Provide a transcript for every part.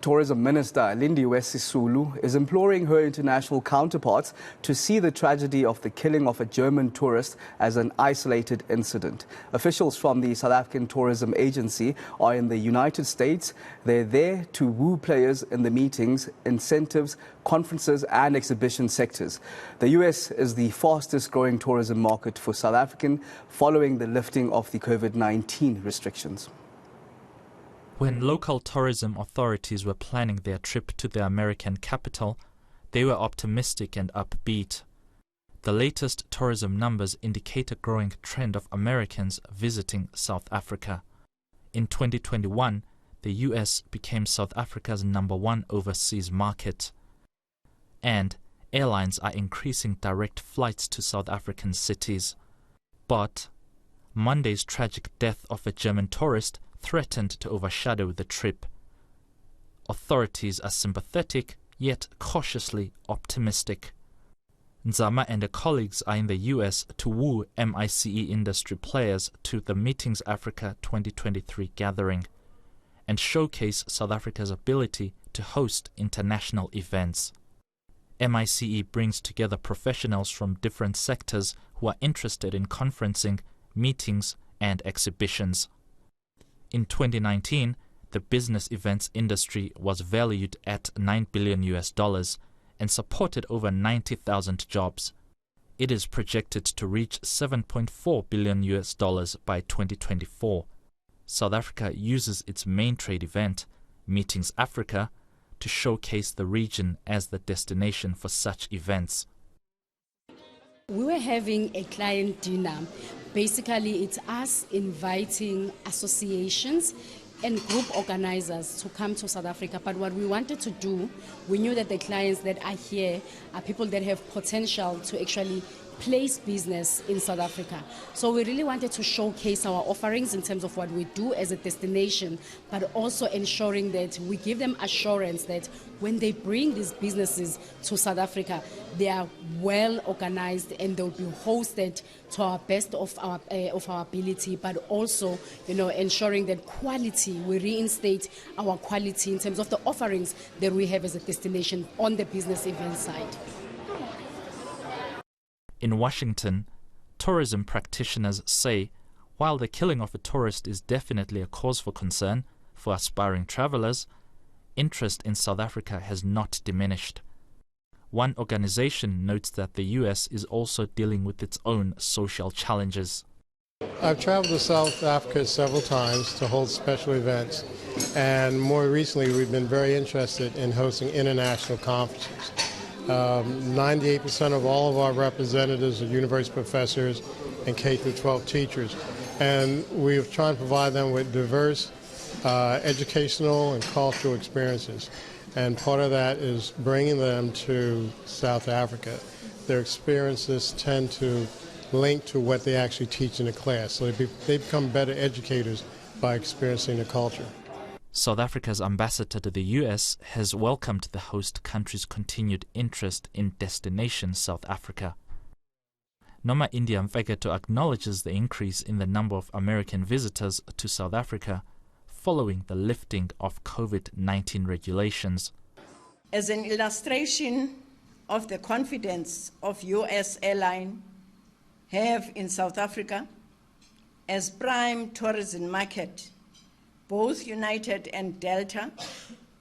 Tourism Minister Lindiwe Sisulu is imploring her international counterparts to see the tragedy of the killing of a German tourist as an isolated incident. Officials from the South African Tourism Agency are in the United States. They're there to woo players in the meetings, incentives, conferences and exhibition sectors. The US is the fastest growing tourism market for South Africa following the lifting of the COVID-19 restrictions. When local tourism authorities were planning their trip to the American capital, they were optimistic and upbeat. The latest tourism numbers indicate a growing trend of Americans visiting South Africa. In 2021, the US became South Africa's #1 overseas market. And airlines are increasing direct flights to South African cities. But Monday's tragic death of a German tourist threatened to overshadow the trip. Authorities are sympathetic, yet cautiously optimistic. Nzama and her colleagues are in the US to woo MICE industry players to the Meetings Africa 2023 gathering and showcase South Africa's ability to host international events. MICE brings together professionals from different sectors who are interested in conferencing, meetings, and exhibitions. In 2019, the business events industry was valued at $9 billion and supported over 90,000 jobs. It is projected to reach $7.4 billion by 2024. South Africa uses its main trade event, Meetings Africa, to showcase the region as the destination for such events. We were having a client dinner. Basically, it's us inviting associations and group organizers to come to South Africa. But what we wanted to do, we knew that the clients that are here are people that have potential to actually place business in South Africa. So we really wanted to showcase our offerings in terms of what we do as a destination, but also ensuring that we give them assurance that when they bring these businesses to South Africa, they are well organized and they'll be hosted to our best of our ability, but also, ensuring that quality, we reinstate our quality in terms of the offerings that we have as a destination on the business event side. In Washington, tourism practitioners say while the killing of a tourist is definitely a cause for concern for aspiring travelers, interest in South Africa has not diminished. One organization notes that the US is also dealing with its own social challenges. I've traveled to South Africa several times to hold special events, and more recently we've been very interested in hosting international conferences. 98% of all of our representatives are university professors and K-12 teachers, and we've tried to provide them with diverse educational and cultural experiences, and part of that is bringing them to South Africa. Their experiences tend to link to what they actually teach in the class, so they become better educators by experiencing the culture. South Africa's ambassador to the US has welcomed the host country's continued interest in destination South Africa. Noma India Mfeketo acknowledges the increase in the number of American visitors to South Africa following the lifting of COVID-19 regulations. As an illustration of the confidence of US airlines have in South Africa as prime tourism market, both United and Delta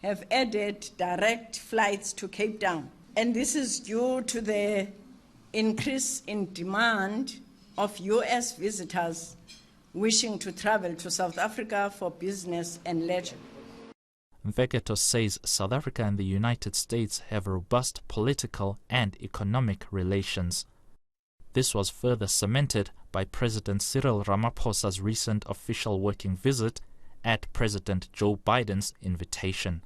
have added direct flights to Cape Town. And this is due to the increase in demand of US visitors wishing to travel to South Africa for business and leisure. Mfeketo says South Africa and the United States have robust political and economic relations. This was further cemented by President Cyril Ramaphosa's recent official working visit at President Joe Biden's invitation.